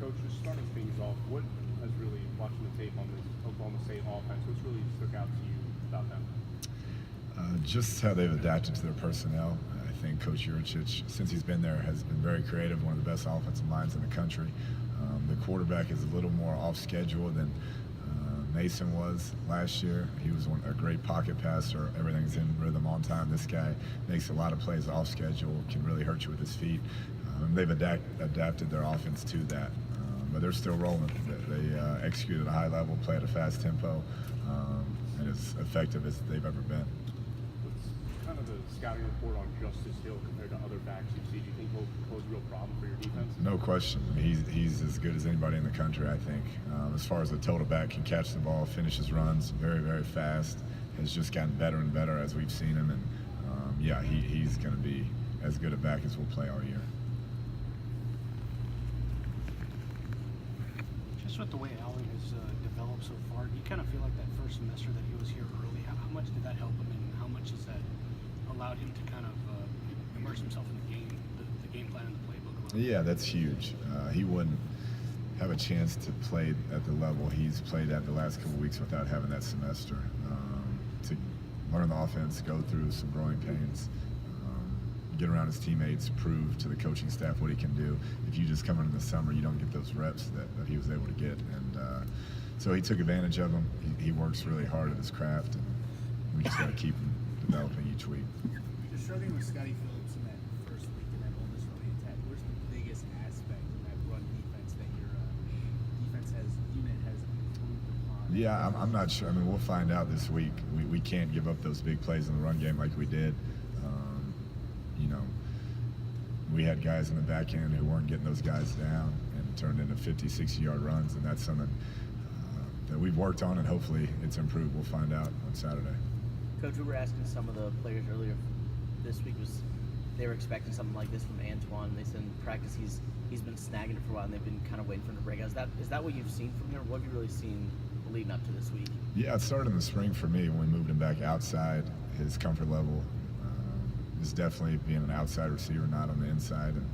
Coach, just starting things off, what has really, watching the tape on this Oklahoma State offense, what's really stuck out to you about them? Just how they've adapted to their personnel. I think Coach Juricic, since he's been there, has been very creative, one of the best offensive lines in the country. The quarterback is a little more off schedule than Mason was last year. He was a great pocket passer. Everything's in rhythm on time. This guy makes a lot of plays off schedule, can really hurt you with his feet. They've adapted their offense to that. But they're still rolling. They execute at a high level, play at a fast tempo, and as effective as they've ever been. What's kind of the scouting report on Justice Hill compared to other backs you see? Do you think he'll pose a real problem for your defense? No question. He's as good as anybody in the country, I think. As far as a total back, can catch the ball, finishes runs, very, very fast. Has just gotten better and better as we've seen him. And yeah, he's going to be as good a back as we'll play all year. Just with the way Allen has developed so far, do you kind of feel like that first semester that he was here early, how much did that help him, and how much has that allowed him to kind of immerse himself in the game, the game plan and the playbook? Yeah, that's huge. He wouldn't have a chance to play at the level he's played at the last couple of weeks without having that semester. To learn the offense, go through some growing pains, get around his teammates, prove to the coaching staff what he can do. If you just come in the summer, you don't get those reps that he was able to get. And so he took advantage of them. He works really hard at his craft, and we just got to keep him developing each week. You're struggling with Scotty Phillips in that first week in that Ole Miss running attack. Where's the biggest aspect of that run defense that your unit has improved upon? Yeah, I'm not sure. I mean, we'll find out this week. We can't give up those big plays in the run game like we did. You know, we had guys in the back end who weren't getting those guys down and turned into 50, 60-yard runs, and that's something that we've worked on, and hopefully it's improved. We'll find out on Saturday. Coach, we were asking some of the players earlier this week, they were expecting something like this from Antoine. They said in practice he's been snagging it for a while, and they've been kind of waiting for him to break out. Is that what you've seen from him, or what have you really seen leading up to this week? Yeah, it started in the spring for me when we moved him back outside. His comfort level is definitely being an outside receiver, not on the inside. And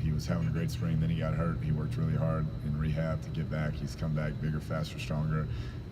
he was having a great spring. Then he got hurt. He worked really hard in rehab to get back. He's come back bigger, faster, stronger.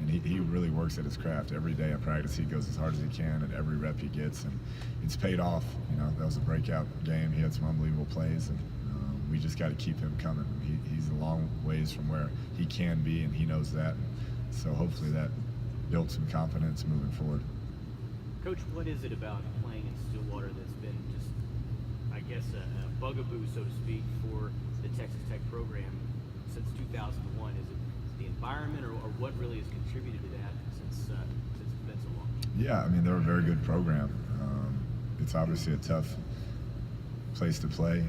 And he really works at his craft. Every day in practice, he goes as hard as he can at every rep he gets. And it's paid off. You know, that was a breakout game. He had some unbelievable plays. And we just got to keep him coming. He's a long ways from where he can be, and he knows that. So hopefully that builds some confidence moving forward. Coach, what is it about playing in Stillwater that's been just, I guess, a bugaboo, so to speak, for the Texas Tech program since 2001? Is it the environment, or what really has contributed to that since it's been so long? Yeah, I mean, they're a very good program. It's obviously a tough place to play.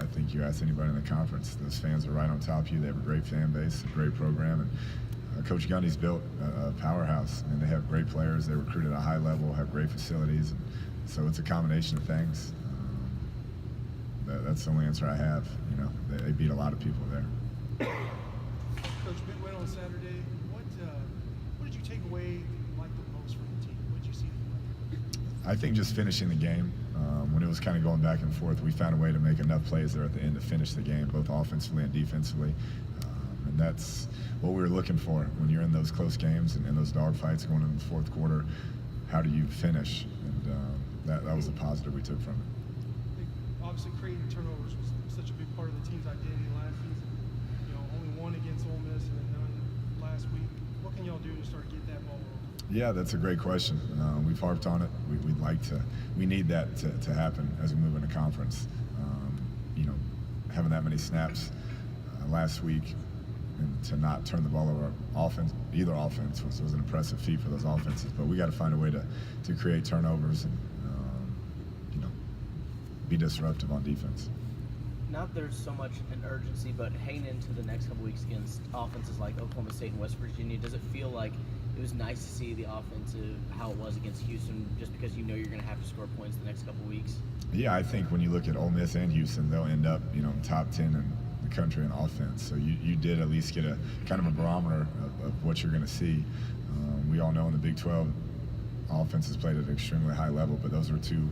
I think you ask anybody in the conference, those fans are right on top of you. They have a great fan base, a great program, and Coach Gundy's built a powerhouse, and they have great players. They recruit at a high level, have great facilities, and so it's a combination of things. That's the only answer I have. You know, they beat a lot of people there. Coach, big win on Saturday. What did you take away like the most from the team? What did you see? I think just finishing the game. When it was kind of going back and forth, we found a way to make enough plays there at the end to finish the game, both offensively and defensively. And that's what we were looking for when you're in those close games and in those dogfights going into the fourth quarter. How do you finish? And that was a positive we took from it. Obviously, creating turnovers was such a big part of the team's identity last season. You know, only one against Ole Miss and then none last week. What can y'all do to start getting that ball rolling? Yeah, that's a great question. We've harped on it. We need that to happen as we move into conference. You know, having that many snaps last week and to not turn the ball over either offense was an impressive feat for those offenses. But we got to find a way to create turnovers and you know, be disruptive on defense. Not that there's so much an urgency, but heading into the next couple weeks against offenses like Oklahoma State and West Virginia, does it feel like it was nice to see the offensive how it was against Houston, just because you know you're going to have to score points the next couple weeks? Yeah, I think when you look at Ole Miss and Houston, they'll end up, you know, top 10 in the country in offense. So you did at least get a kind of a barometer of what you're going to see. We all know in the Big 12, offense is played at an extremely high level, but those are two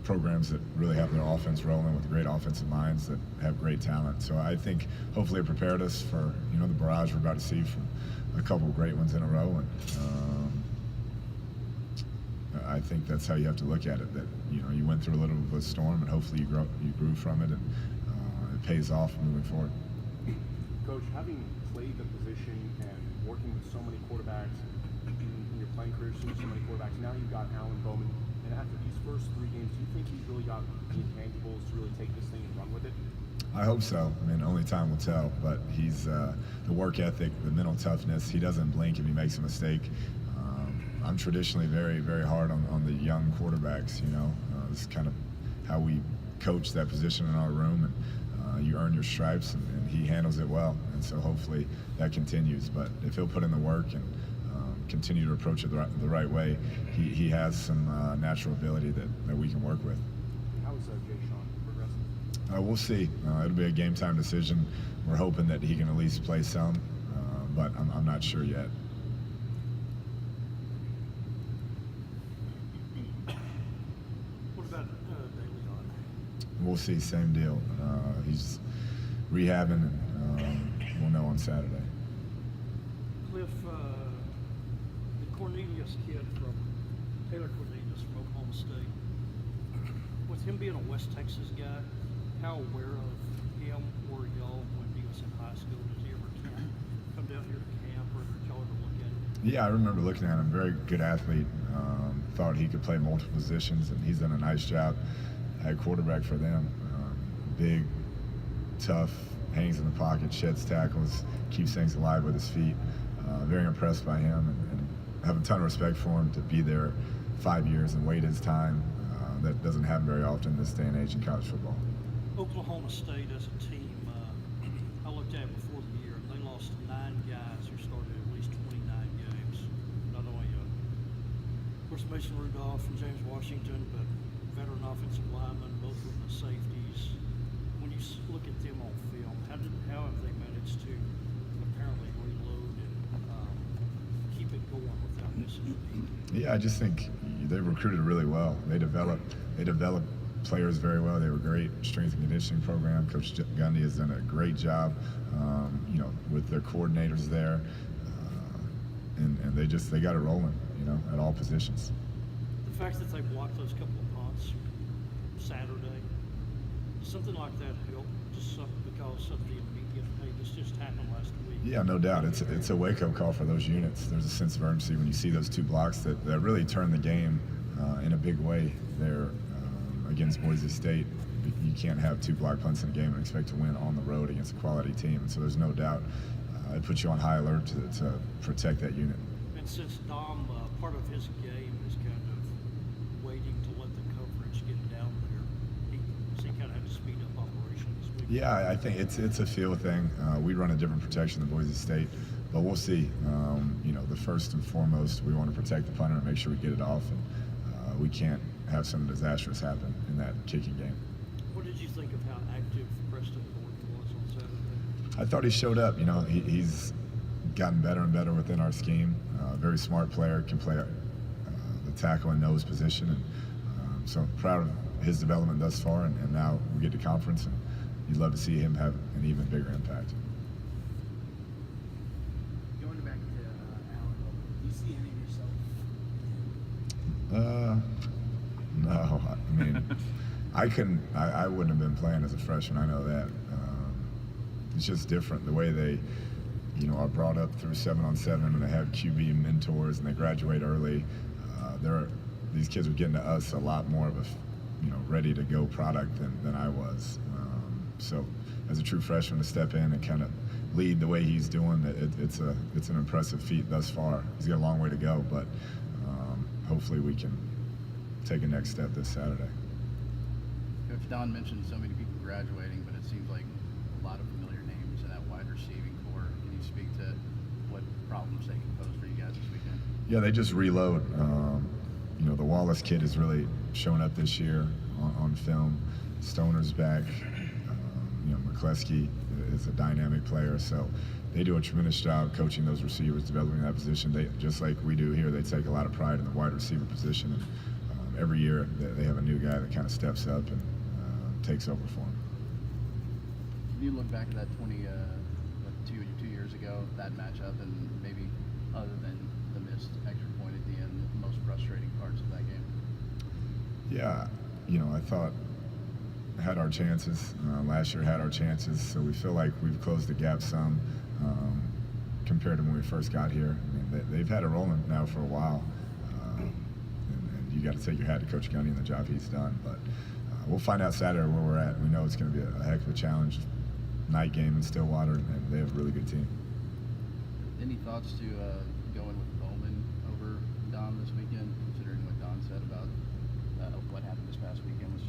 programs that really have their offense rolling with great offensive minds that have great talent. So I think hopefully it prepared us for the barrage we're about to see from a couple of great ones in a row. And I think that's how you have to look at it. That you went through a little bit of a storm, and hopefully you grew from it, and it pays off moving forward. Coach, having played the position and working with so many quarterbacks in your playing career, seeing so many quarterbacks, now you've got Alan Bowman, and after these first 3 games, do you think he's really got the intangibles to really take this thing and run with it? I hope so. I mean, only time will tell, but he's the work ethic, the mental toughness, he doesn't blink if he makes a mistake. I'm traditionally very, very hard on the young quarterbacks, this is kind of how we coach that position in our room, and you earn your stripes, and he handles it well, and so hopefully that continues. But if he'll put in the work and continue to approach it the right way, he has some natural ability that we can work with. How is Jay Sean progressing? We'll see. It'll be a game time decision. We're hoping that he can at least play some, but I'm not sure yet. What about DeLeon? We'll see. Same deal. He's rehabbing, and we'll know on Saturday. Kliff, the Cornelius kid from Taylor Cornelius from Oklahoma State, with him being a West Texas guy, how aware of him were y'all when he was in high school? Did he ever come down here to camp, or did y'all ever look at him? Yeah, I remember looking at him. Very good athlete. Thought he could play multiple positions, and he's done a nice job at quarterback for them. Big, tough, hangs in the pocket, sheds tackles, keeps things alive with his feet. Very impressed by him, and have a ton of respect for him to be there 5 years and wait his time. That doesn't happen very often in this day and age in college football. Oklahoma State as a team, I looked at before the year, and they lost 9 guys who started at least 29 games. Not only, of course, Mason Rudolph and James Washington, but veteran offensive linemen, both of the safeties. When you look at them on film, how have they managed to apparently reload and keep it going without missing a beat? Yeah, I just think they recruited really well. They developed players very well. They were great strength and conditioning program. Coach Gundy has done a great job, with their coordinators there, and they got it rolling, at all positions. The fact that they blocked those couple of punts Saturday, something like that helped, just because of the immediate, hey, this just happened last week. Yeah, no doubt. It's a wake-up call for those units. There's a sense of urgency when you see those 2 blocks that really turn the game in a big way there against Boise State. You can't have 2 block punts in a game and expect to win on the road against a quality team. And so there's no doubt it puts you on high alert to protect that unit. And since Dom, part of his game is kind of waiting to let the coverage get down there, he kind of had to speed up operation this week. Yeah, I think it's a feel thing. We run a different protection than Boise State, but we'll see. The first and foremost, we want to protect the punter and make sure we get it off, and we can't have something disastrous happen in that kicking game. What did you think of how active Preston Gordon was on Saturday? I thought he showed up. He's gotten better and better within our scheme. Very smart player, can play the tackle and nose position, and so proud of his development thus far. And now we get to conference, and you'd love to see him have an even bigger impact. Going back to Alan, do you see any of yourself? No. I mean, I wouldn't have been playing as a freshman. I know that. It's just different the way they, are brought up through 7-on-7, and they have QB mentors, and they graduate early. These kids are getting to us a lot more of a, ready to go product than I was. So as a true freshman to step in and kind of lead the way he's doing, it's an impressive feat thus far. He's got a long way to go, but hopefully we can take a next step this Saturday. Coach Don mentioned so many people graduating, but it seems like a lot of familiar names in that wide receiving core. Can you speak to what problems they can pose for you guys this weekend? Yeah, they just reload. The Wallace kid has really shown up this year on film. Stoner's back. McCleskey is a dynamic player, so they do a tremendous job coaching those receivers, developing that position. They, just like we do here, they take a lot of pride in the wide receiver position, and every year they have a new guy that kind of steps up and takes over for him. Can you look back at that 2 years ago, that matchup, and maybe other than the missed extra point at the end, the most frustrating parts of that game? Yeah, I thought had our chances. Last year had our chances, so we feel like we've closed the gap some compared to when we first got here. I mean, they've had it rolling now for a while, and you got to take your hat to Coach Gundy and the job he's done. But we'll find out Saturday where we're at. We know it's going to be a heck of a challenge. Night game in Stillwater, and they have a really good team. Any thoughts to going with Bowman over Don this weekend, considering what Don said about what happened this past weekend with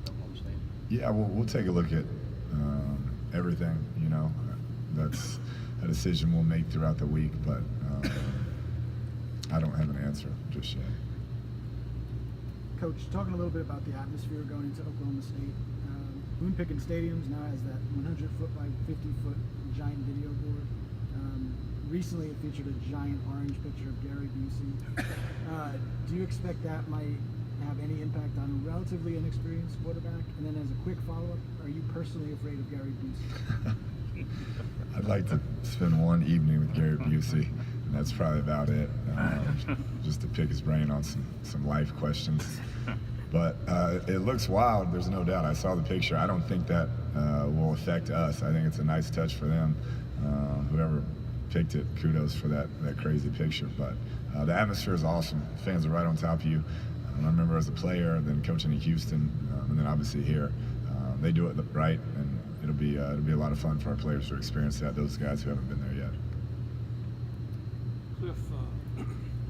Oklahoma State? Yeah, we'll take a look at everything. That's a decision we'll make throughout the week, but I don't have an answer just yet. Coach, talking a little bit about the atmosphere going into Oklahoma State. Boone Pickens Stadiums now has that 100-foot by 50-foot giant video board. Recently, it featured a giant orange picture of Gary Busey. Do you expect that might have any impact on a relatively inexperienced quarterback? And then, as a quick follow-up, are you personally afraid of Gary Busey? I'd like to spend one evening with Gary Busey, and that's probably about it. Just to pick his brain on some life questions. But it looks wild, there's no doubt. I saw the picture. I don't think that will affect us. I think it's a nice touch for them. Whoever picked it, kudos for that crazy picture. But the atmosphere is awesome. Fans are right on top of you. I remember as a player, then coaching in Houston, and then obviously here. They do it right, and it'll be a lot of fun for our players to experience that, those guys who haven't been there yet. Kliff,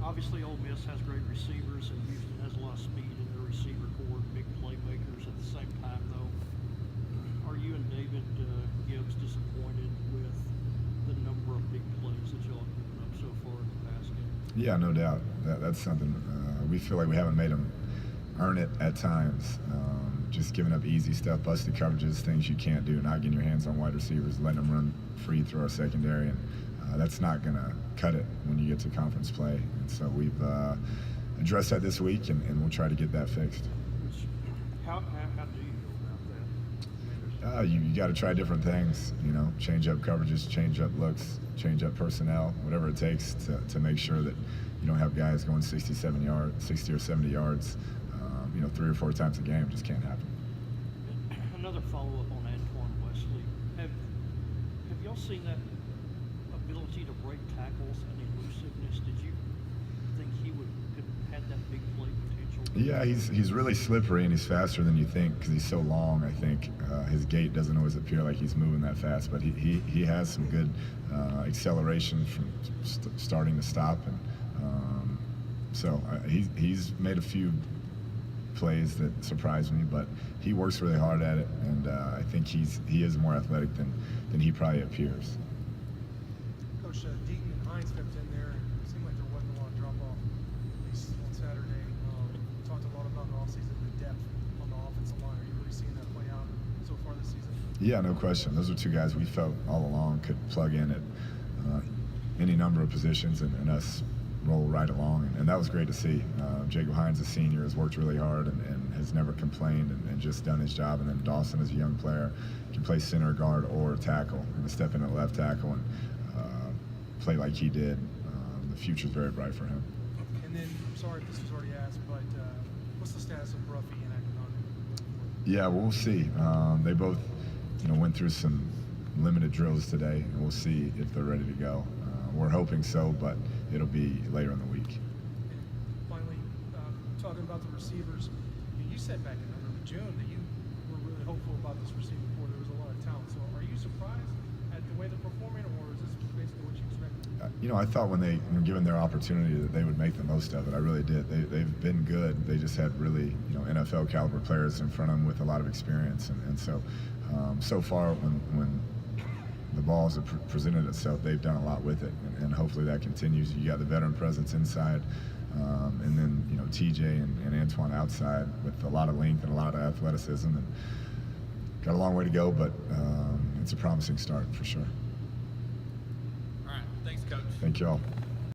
obviously Ole Miss has great receivers, and Houston has a lot of speed in their receiver core, big playmakers. At the same time, though, are you and David Gibbs disappointed with the number of big plays that y'all have given up so far in the pass game? Yeah, no doubt. That's something we feel like we haven't made them earn it at times. Just giving up easy stuff, busted coverages, things you can't do, not getting your hands on wide receivers, letting them run free through our secondary, and that's not going to cut it when you get to conference play. And so we've addressed that this week, and we'll try to get that fixed. How do you feel about that? You got to try different things, change up coverages, change up looks, change up personnel, whatever it takes to make sure that you don't have guys going 60 or 70 yards, 3 or 4 times a game. Just can't happen. Another follow-up on Antoine Wesley. Have y'all seen that ability to break tackles and elusiveness? Did you think he could have that big play potential? Yeah, he's really slippery, and he's faster than you think because he's so long. I think his gait doesn't always appear like he's moving that fast, but he has some good acceleration from starting to stop, and so he's made a few plays that surprised me, but he works really hard at it, and I think he is more athletic than he probably appears. Coach, Deaton and Hines stepped in there, and it seemed like there wasn't a lot of drop-off, at least on Saturday. We talked a lot about the offseason, the depth on the offensive line. Are you really seeing that play out so far this season? Yeah, no question. Those are two guys we felt all along could plug in at any number of positions and us roll right along, and that was great to see. Jacob Hines, a senior, has worked really hard and has never complained and just done his job. And then Dawson, as a young player, can play center, guard, or tackle, and to step in at left tackle and play like he did. The future's very bright for him. And then, I'm sorry if this was already asked, but what's the status of Bruffy and Akinonu? Yeah, well, we'll see. They both, went through some limited drills today, and we'll see if they're ready to go. We're hoping so, but it'll be later in the week. And finally, talking about the receivers, you said back in June that you were really hopeful about this receiver core. There was a lot of talent. So are you surprised at the way they're performing, or is this basically what you expected? I thought when they were given their opportunity that they would make the most of it. I really did. They've been good. They just had really, NFL caliber players in front of them with a lot of experience. And so, so far when the balls have presented itself, they've done a lot with it, and hopefully that continues. You got the veteran presence inside, and then TJ and Antoine outside with a lot of length and a lot of athleticism, and got a long way to go, but it's a promising start for sure. All right, thanks, Coach. Thank you all.